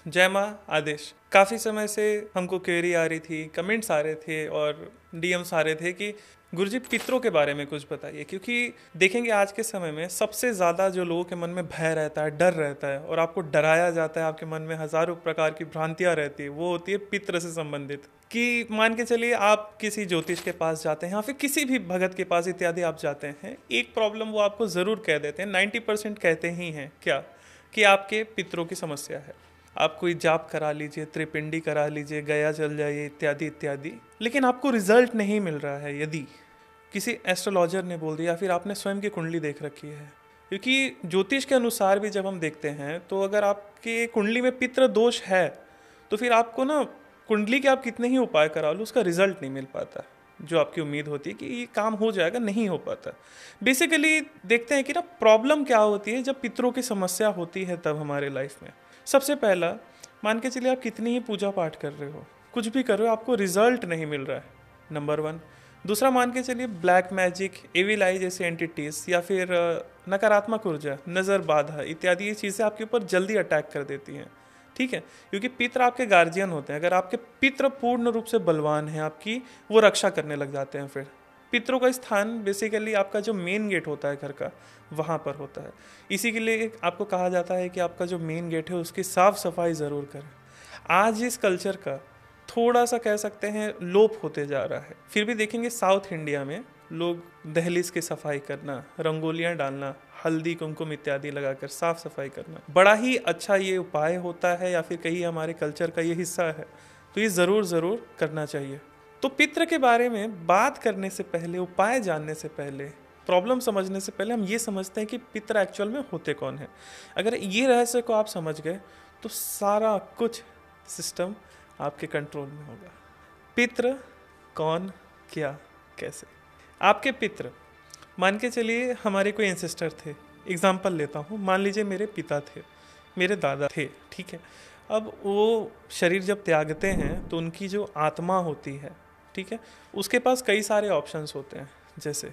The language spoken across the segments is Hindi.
जय माँ आदेश। काफ़ी समय से हमको क्वेरी आ रही थी, कमेंट्स आ रहे थे और डीएम्स आ रहे थे कि गुरुजी पितरों के बारे में कुछ बताइए, क्योंकि देखेंगे आज के समय में सबसे ज़्यादा जो लोगों के मन में भय रहता है, डर रहता है और आपको डराया जाता है, आपके मन में हज़ारों प्रकार की भ्रांतियाँ रहती है, वो होती है पितृ से संबंधित। कि मान के चलिए आप किसी ज्योतिष के पास जाते हैं या फिर किसी भी भगत के पास इत्यादि आप जाते हैं, एक प्रॉब्लम वो आपको ज़रूर कह देते हैं, 90% कहते ही हैं क्या, कि आपके पितरों की समस्या है। आप कोई जाप करा लीजिए, त्रिपिंडी करा लीजिए, गया चल जाइए, इत्यादि इत्यादि, लेकिन आपको रिजल्ट नहीं मिल रहा है यदि किसी एस्ट्रोलॉजर ने बोल दिया या फिर आपने स्वयं की कुंडली देख रखी है। क्योंकि ज्योतिष के अनुसार भी जब हम देखते हैं तो अगर आपके कुंडली में पितृ दोष है तो फिर आपको ना कुंडली के आप कितने ही उपाय करा लो, उसका रिजल्ट नहीं मिल पाता। जो आपकी उम्मीद होती है कि ये काम हो जाएगा, नहीं हो पाता। बेसिकली देखते हैं कि ना प्रॉब्लम क्या होती है जब पितरों की समस्या होती है तब हमारे लाइफ में। सबसे पहला, मान के चलिए आप कितनी ही पूजा पाठ कर रहे हो, कुछ भी कर रहे हो, आपको रिजल्ट नहीं मिल रहा है, नंबर वन। दूसरा, मान के चलिए ब्लैक मैजिक, एविल आई जैसी एंटिटीज या फिर नकारात्मक ऊर्जा, नज़र बाधा इत्यादि ये चीज़ें आपके ऊपर जल्दी अटैक कर देती हैं। ठीक है, क्योंकि पितर आपके गार्जियन होते हैं। अगर आपके पितर पूर्ण रूप से बलवान हैं, आपकी वो रक्षा करने लग जाते हैं। फिर पितरों का स्थान बेसिकली आपका जो मेन गेट होता है घर का, वहाँ पर होता है। इसी के लिए आपको कहा जाता है कि आपका जो मेन गेट है उसकी साफ सफाई ज़रूर करें। आज इस कल्चर का थोड़ा सा कह सकते हैं लोप होते जा रहा है। फिर भी देखेंगे साउथ इंडिया में लोग दहलीज की सफाई करना, रंगोलियाँ डालना, हल्दी कुमकुम इत्यादि लगाकर साफ सफाई करना बड़ा ही अच्छा ये उपाय होता है, या फिर कहीं हमारे कल्चर का ये हिस्सा है, तो ये ज़रूर ज़रूर करना चाहिए। तो पितृ के बारे में बात करने से पहले, उपाय जानने से पहले, प्रॉब्लम समझने से पहले हम ये समझते हैं कि पितृ एक्चुअल में होते कौन है। अगर ये रहस्य को आप समझ गए तो सारा कुछ सिस्टम आपके कंट्रोल में होगा। पितृ कौन, क्या, कैसे। आपके पितृ, मान के चलिए हमारे कोई एंसेस्टर थे। एग्जाम्पल लेता हूँ, मान लीजिए मेरे पिता थे, मेरे दादा थे, ठीक है। अब वो शरीर जब त्यागते हैं तो उनकी जो आत्मा होती है, ठीक है, उसके पास कई सारे ऑप्शंस होते हैं। जैसे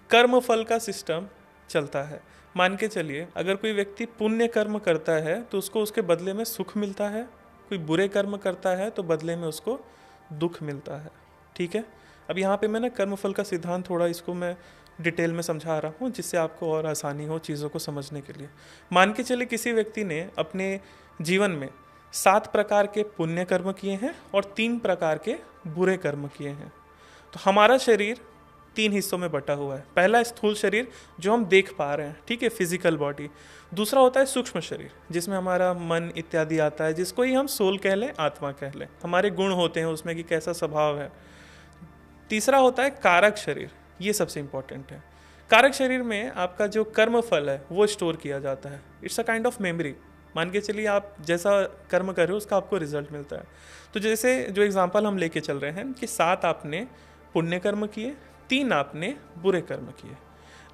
कर्म फल का सिस्टम चलता है। मान के चलिए अगर कोई व्यक्ति पुण्य कर्म करता है तो उसको उसके बदले में सुख मिलता है, कोई बुरे कर्म करता है तो बदले में उसको दुख मिलता है। ठीक है, अब यहाँ पे मैं ना कर्मफल का सिद्धांत थोड़ा इसको मैं डिटेल में समझा रहा हूँ जिससे आपको और आसानी हो चीज़ों को समझने के लिए। मान के चले किसी व्यक्ति ने अपने जीवन में 7 प्रकार के पुण्य कर्म किए हैं और 3 प्रकार के बुरे कर्म किए हैं। तो हमारा शरीर 3 हिस्सों में बटा हुआ है। पहला स्थूल शरीर जो हम देख पा रहे हैं, ठीक है, फिजिकल बॉडी। दूसरा होता है सूक्ष्म शरीर जिसमें हमारा मन इत्यादि आता है, जिसको ही हम सोल कह लें, आत्मा कह लें। हमारे गुण होते हैं उसमें कि कैसा स्वभाव है। तीसरा होता है कारक शरीर, ये सबसे इंपॉर्टेंट है। कारक शरीर में आपका जो कर्म फल है वो स्टोर किया जाता है। It's a kind of memory. मान के चलिए आप जैसा कर्म कर रहे हो उसका आपको रिजल्ट मिलता है। तो जैसे जो एग्जांपल हम लेके चल रहे हैं कि 7 आपने पुण्य कर्म किए, 3 आपने बुरे कर्म किए,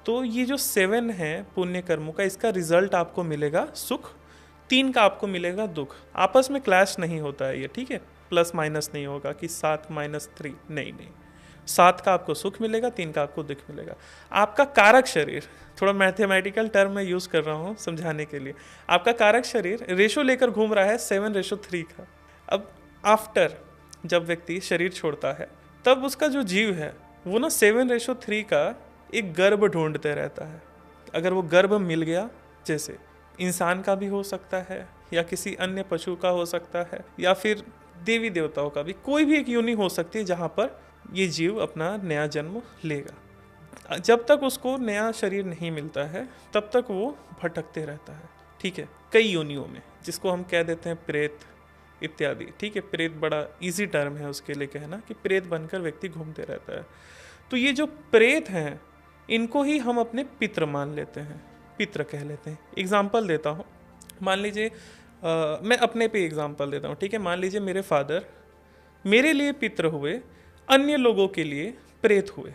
तो ये जो 7 है पुण्य कर्मों का, इसका रिजल्ट आपको मिलेगा सुख, 3 का आपको मिलेगा दुख। आपस में क्लैश नहीं होता है ये, ठीक है, प्लस माइनस नहीं होगा कि 7 - 3, नहीं नहीं। 7 का आपको सुख मिलेगा, 3 का आपको दुख मिलेगा। आपका कारक शरीर, थोड़ा मैथमेटिकल टर्म में यूज़ कर रहा हूँ समझाने के लिए, आपका कारक शरीर रेशो लेकर घूम रहा है 7:3 का। अब आफ्टर जब व्यक्ति शरीर छोड़ता है तब उसका जो जीव है वो ना 7:3 का एक गर्भ ढूंढते रहता है। अगर वो गर्भ मिल गया, जैसे इंसान का भी हो सकता है या किसी अन्य पशु का हो सकता है या फिर देवी देवताओं का भी, कोई भी एक योनि हो सकती है जहाँ पर ये जीव अपना नया जन्म लेगा। जब तक उसको नया शरीर नहीं मिलता है तब तक वो भटकते रहता है, ठीक है, कई योनियों में, जिसको हम कह देते हैं प्रेत इत्यादि। ठीक है, प्रेत बड़ा इजी टर्म है उसके लिए कहना कि प्रेत बनकर व्यक्ति घूमते रहता है। तो ये जो प्रेत हैं इनको ही हम अपने पितृ मान लेते हैं, पितृ कह लेते हैं। एग्जाम्पल देता हूँ, मान लीजिए मैं अपने पे एग्जाम्पल देता हूँ, ठीक है। मान लीजिए मेरे फादर मेरे लिए पितृ हुए, अन्य लोगों के लिए प्रेत हुए,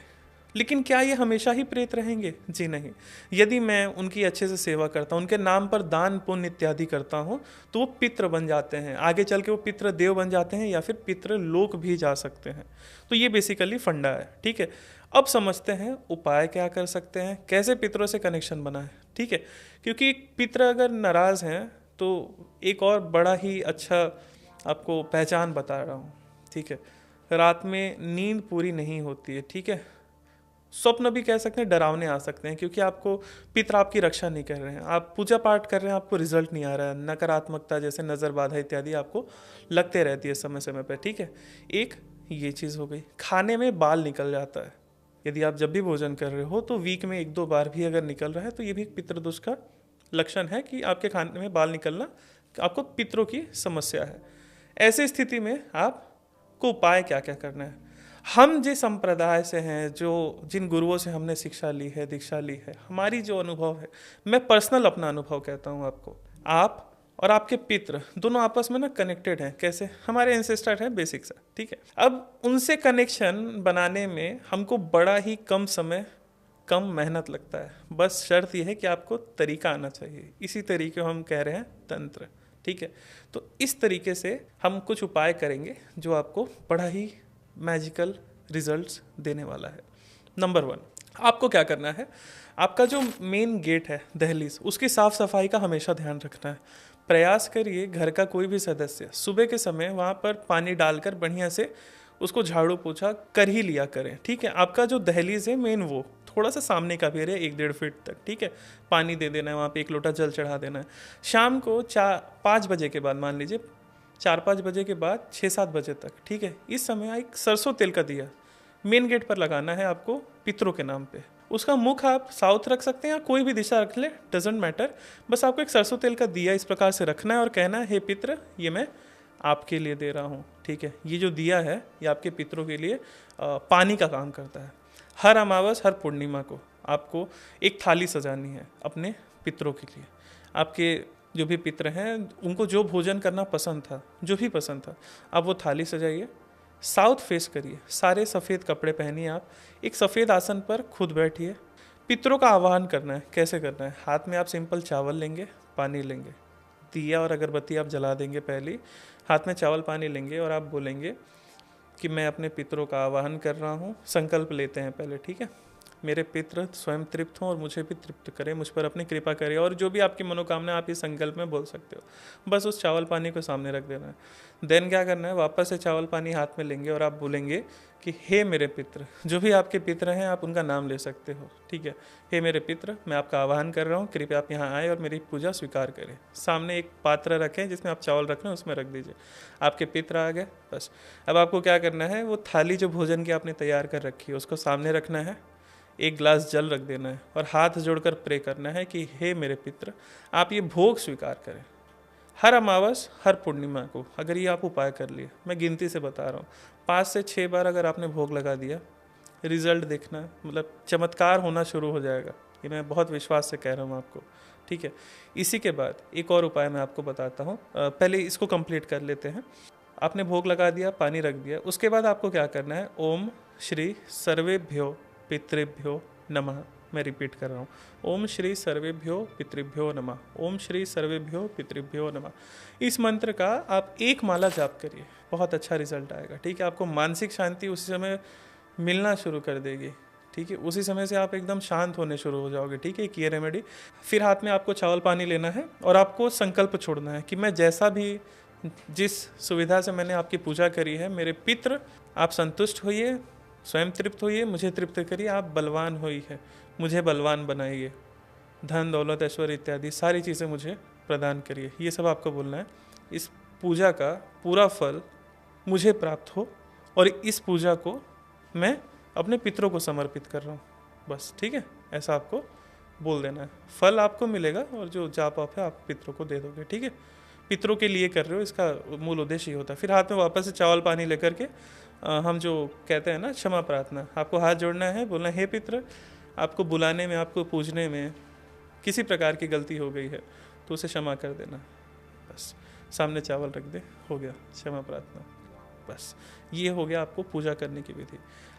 लेकिन क्या ये हमेशा ही प्रेत रहेंगे? जी नहीं। यदि मैं उनकी अच्छे से सेवा करता हूँ, उनके नाम पर दान पुण्य इत्यादि करता हूँ, तो वो पितृ बन जाते हैं। आगे चल के वो पितृ देव बन जाते हैं या फिर पितृ लोक भी जा सकते हैं। तो ये बेसिकली फंडा है, ठीक है। अब समझते हैं उपाय क्या कर सकते हैं, कैसे पितरों से कनेक्शन बनाएं, ठीक है। क्योंकि पितृ अगर नाराज़ हैं तो एक और बड़ा ही अच्छा आपको पहचान बता रहा हूँ, ठीक है। रात में नींद पूरी नहीं होती है, ठीक है। स्वप्न भी कह सकते हैं, डरावने आ सकते हैं, क्योंकि आपको पितर आपकी रक्षा नहीं कर रहे हैं, आप पूजा पाठ कर रहे हैं, आपको रिजल्ट नहीं आ रहा है, नकारात्मकता जैसे नज़र बाधा इत्यादि आपको लगते रहती है समय समय पर, ठीक है। एक ये चीज़ हो गई। खाने में बाल निकल जाता है, यदि आप जब भी भोजन कर रहे हो तो वीक में 1-2 बार भी अगर निकल रहा है तो ये भी एक पितृदोष का लक्षण है कि आपके खाने में बाल निकलना आपको पितरों की समस्या है। ऐसी स्थिति में आपको उपाय क्या क्या करना है। हम जिस संप्रदाय से हैं, जो जिन गुरुओं से हमने शिक्षा ली है, दीक्षा ली है, हमारी जो अनुभव है, मैं पर्सनल अपना अनुभव कहता हूँ आपको, आप और आपके पितृ दोनों आपस में ना कनेक्टेड हैं। कैसे? हमारे एंसेस्टर हैं बेसिक सा, ठीक है। अब उनसे कनेक्शन बनाने में हमको बड़ा ही कम समय, कम मेहनत लगता है। बस शर्त यह है कि आपको तरीका आना चाहिए। इसी तरीके को हम कह रहे हैं तंत्र, ठीक है। तो इस तरीके से हम कुछ उपाय करेंगे जो आपको बड़ा ही मैजिकल रिजल्ट्स देने वाला है। नंबर 1, आपको क्या करना है, आपका जो मेन गेट है, दहलीज, उसकी साफ सफाई का हमेशा ध्यान रखना है। प्रयास करिए घर का कोई भी सदस्य सुबह के समय वहाँ पर पानी डालकर बढ़िया से उसको झाड़ू पोछा कर ही लिया करें, ठीक है। आपका जो दहलीज है मेन, वो थोड़ा सा सामने का भी एरिया 1-1.5 फीट तक, ठीक है। पानी दे देना है वहाँ पे, 1 लोटा जल चढ़ा देना है। शाम को 5 बजे के बाद, मान लीजिए 4-5 बजे के बाद 6-7 बजे तक, ठीक है। इस समय एक सरसों तेल का दिया मेन गेट पर लगाना है आपको, पितरों के नाम पे। उसका मुख आप साउथ रख सकते हैं या कोई भी दिशा रख ले, डजेंट मैटर। बस आपको एक सरसों तेल का दिया इस प्रकार से रखना है और कहना है, हे पित्र, ये मैं आपके लिए दे रहा हूँ, ठीक है। ये जो दिया है ये आपके पितरों के लिए पानी का काम करता है। हर अमावस, हर पूर्णिमा को आपको एक थाली सजानी है अपने पितरों के लिए। आपके जो भी पितर हैं उनको जो भोजन करना पसंद था, जो भी पसंद था, आप वो थाली सजाइए, साउथ फेस करिए, सारे सफ़ेद कपड़े पहनिए, आप एक सफ़ेद आसन पर खुद बैठिए। पितरों का आवाहन करना है। कैसे करना है? हाथ में आप सिंपल चावल लेंगे, पानी लेंगे, दिया और अगरबत्ती आप जला देंगे। पहले हाथ में चावल पानी लेंगे और आप बोलेंगे कि मैं अपने पितरों का आवाहन कर रहा हूँ। संकल्प लेते हैं पहले, ठीक है। मेरे पितृ स्वयं तृप्त हों और मुझे भी तृप्त करें, मुझ पर अपनी कृपा करें, और जो भी आपकी मनोकामना आप इस संकल्प में बोल सकते हो। बस उस चावल पानी को सामने रख देना है। देन क्या करना है, वापस से चावल पानी हाथ में लेंगे और आप बोलेंगे कि हे मेरे पितृ, जो भी आपके पितृ हैं आप उनका नाम ले सकते हो, ठीक है। हे मेरे पितृ, मैं आपका आह्वान कर रहा हूँ, कृपया आप यहाँ आए और मेरी पूजा स्वीकार करें। सामने एक पात्र रखें जिसमें आप चावल रख रहे हैं, उसमें रख दीजिए। आपके पितृ आ गए, बस। अब आपको क्या करना है, वो थाली जो भोजन की आपने तैयार कर रखी है उसको सामने रखना है, एक गिलास जल रख देना है और हाथ जोड़कर प्रे करना है कि हे मेरे पितृ, आप ये भोग स्वीकार करें। हर अमावस, हर पूर्णिमा को अगर ये आप उपाय कर लिए, मैं गिनती से बता रहा हूँ, 5 से 6 बार अगर आपने भोग लगा दिया, रिजल्ट देखना, मतलब चमत्कार होना शुरू हो जाएगा। ये मैं बहुत विश्वास से कह रहा हूँ आपको, ठीक है। इसी के बाद एक और उपाय मैं आपको बताता हूँ, पहले इसको कंप्लीट कर लेते हैं। आपने भोग लगा दिया, पानी रख दिया, उसके बाद आपको क्या करना है, ओम श्री सर्वेभ्यो पितृभ्यो नमः। मैं रिपीट कर रहा हूँ, ओम श्री सर्वेभ्यो पितृभ्यो नमः, ओम श्री सर्वेभ्यो पितृभ्यो नमः। इस मंत्र का आप 1 माला जाप करिए, बहुत अच्छा रिजल्ट आएगा, ठीक है। आपको मानसिक शांति उसी समय मिलना शुरू कर देगी, ठीक है। उसी समय से आप एकदम शांत होने शुरू हो जाओगे, ठीक है। ये रेमेडी। फिर हाथ में आपको चावल पानी लेना है और आपको संकल्प छोड़ना है कि मैं जैसा भी, जिस सुविधा से मैंने आपकी पूजा करी है, मेरे पितृ आप संतुष्ट होइए, स्वयं तृप्त होइए, मुझे तृप्त करिए, आप बलवान होई है, मुझे बलवान बनाइए, धन दौलत ऐश्वर्य इत्यादि सारी चीज़ें मुझे प्रदान करिए। ये सब आपको बोलना है। इस पूजा का पूरा फल मुझे प्राप्त हो और इस पूजा को मैं अपने पितरों को समर्पित कर रहा हूँ, बस, ठीक है। ऐसा आपको बोल देना है। फल आपको मिलेगा और जो जाप आप है आप पितरों को दे दोगे, ठीक है। पितरों के लिए कर रहे हो, इसका मूल उद्देश्य ही होता है। फिर हाथ में वापस से चावल पानी लेकर के हम जो कहते हैं ना क्षमा प्रार्थना, आपको हाथ जोड़ना है, बोलना है, हे पित्र, आपको बुलाने में, आपको पूजने में किसी प्रकार की गलती हो गई है तो उसे क्षमा कर देना, बस। सामने चावल रख दे, हो गया क्षमा प्रार्थना, बस। ये हो गया आपको पूजा करने की विधि।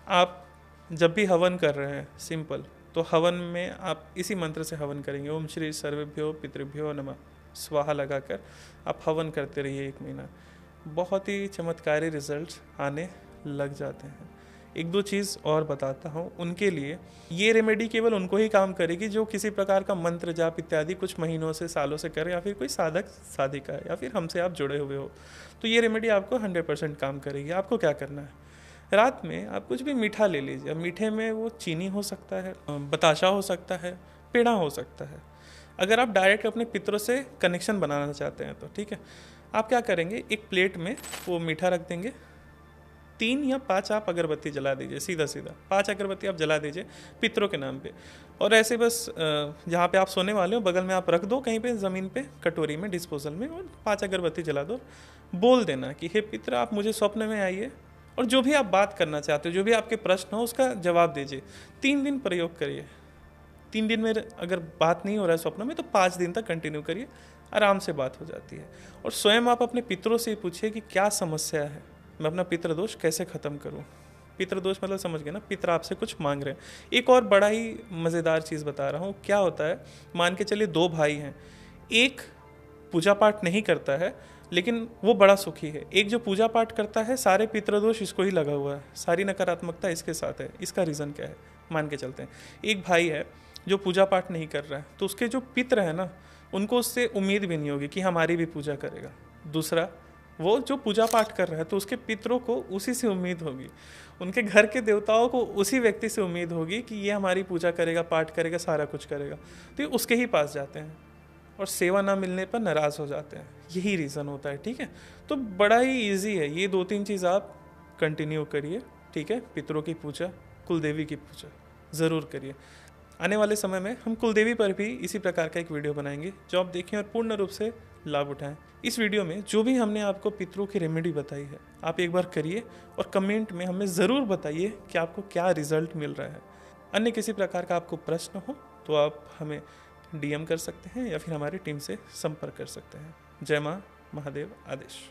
आप जब भी हवन कर रहे हैं सिंपल, तो हवन में आप इसी मंत्र से हवन करेंगे, ओम श्री सर्वेभ्यो पितृभ्यो नमः, स्वाहा लगाकर आप हवन करते रहिए 1 महीना। बहुत ही चमत्कारी रिजल्ट्स आने लग जाते हैं। एक दो चीज़ और बताता हूँ उनके लिए। ये रेमेडी केवल उनको ही काम करेगी जो किसी प्रकार का मंत्र जाप इत्यादि कुछ महीनों से सालों से करे, या फिर कोई साधक साधिका है, या फिर हमसे आप जुड़े हुए हो, तो ये रेमेडी आपको 100% काम करेगी। आपको क्या करना है, रात में आप कुछ भी मीठा ले लीजिए। मीठे में वो चीनी हो सकता है, बताशा हो सकता है, पेड़ा हो सकता है। अगर आप डायरेक्ट अपने पितरों से कनेक्शन बनाना चाहते हैं तो ठीक है, आप क्या करेंगे, एक प्लेट में वो मीठा रख देंगे, 3 या 5 आप अगरबत्ती जला दीजिए, सीधा सीधा 5 अगरबत्ती आप जला दीजिए पितरों के नाम पे। और ऐसे बस जहाँ पे आप सोने वाले हो बगल में आप रख दो कहीं पे ज़मीन पे, कटोरी में, डिस्पोजल में, और 5 अगरबत्ती जला दो। बोल देना कि हे पितर, आप मुझे स्वप्न में आइए और जो भी आप बात करना चाहते हो, जो भी आपके प्रश्न हो उसका जवाब दीजिए। 3 दिन प्रयोग करिए। 3 दिन में अगर बात नहीं हो रहा है स्वप्न में तो 5 दिन तक कंटिन्यू करिए, आराम से बात हो जाती है। और स्वयं आप अपने पितरों से पूछिए कि क्या समस्या है, मैं अपना पितृदोष कैसे ख़त्म करूं। पितृदोष मतलब समझ गए ना, पितर आपसे कुछ मांग रहे हैं। एक और बड़ा ही मज़ेदार चीज़ बता रहा हूँ। क्या होता है, मान के चलिए 2 भाई हैं, एक पूजा पाठ नहीं करता है लेकिन वो बड़ा सुखी है, एक जो पूजा पाठ करता है सारे पितृदोष इसको ही लगा हुआ है, सारी नकारात्मकता इसके साथ है। इसका रीज़न क्या है, मान के चलते हैं एक भाई है जो पूजा पाठ नहीं कर रहा है, तो उसके जो पितर है ना, उनको उससे उम्मीद भी नहीं होगी कि हमारी भी पूजा करेगा। दूसरा, वो जो पूजा पाठ कर रहा है तो उसके पितरों को उसी से उम्मीद होगी, उनके घर के देवताओं को उसी व्यक्ति से उम्मीद होगी कि ये हमारी पूजा करेगा, पाठ करेगा, सारा कुछ करेगा, तो ये उसके ही पास जाते हैं और सेवा ना मिलने पर नाराज़ हो जाते हैं। यही रीज़न होता है, ठीक है। तो बड़ा ही ईजी है, ये 2-3 चीज़ आप कंटिन्यू करिए, ठीक है। पितरों की पूजा, कुलदेवी की पूजा ज़रूर करिए। आने वाले समय में हम कुलदेवी पर भी इसी प्रकार का एक वीडियो बनाएंगे जो आप देखें और पूर्ण रूप से लाभ उठाएं। इस वीडियो में जो भी हमने आपको पितरों की रेमेडी बताई है आप एक बार करिए और कमेंट में हमें ज़रूर बताइए कि आपको क्या रिजल्ट मिल रहा है। अन्य किसी प्रकार का आपको प्रश्न हो तो आप हमें DM कर सकते हैं या फिर हमारी टीम से संपर्क कर सकते हैं। जय माँ महादेव आदेश।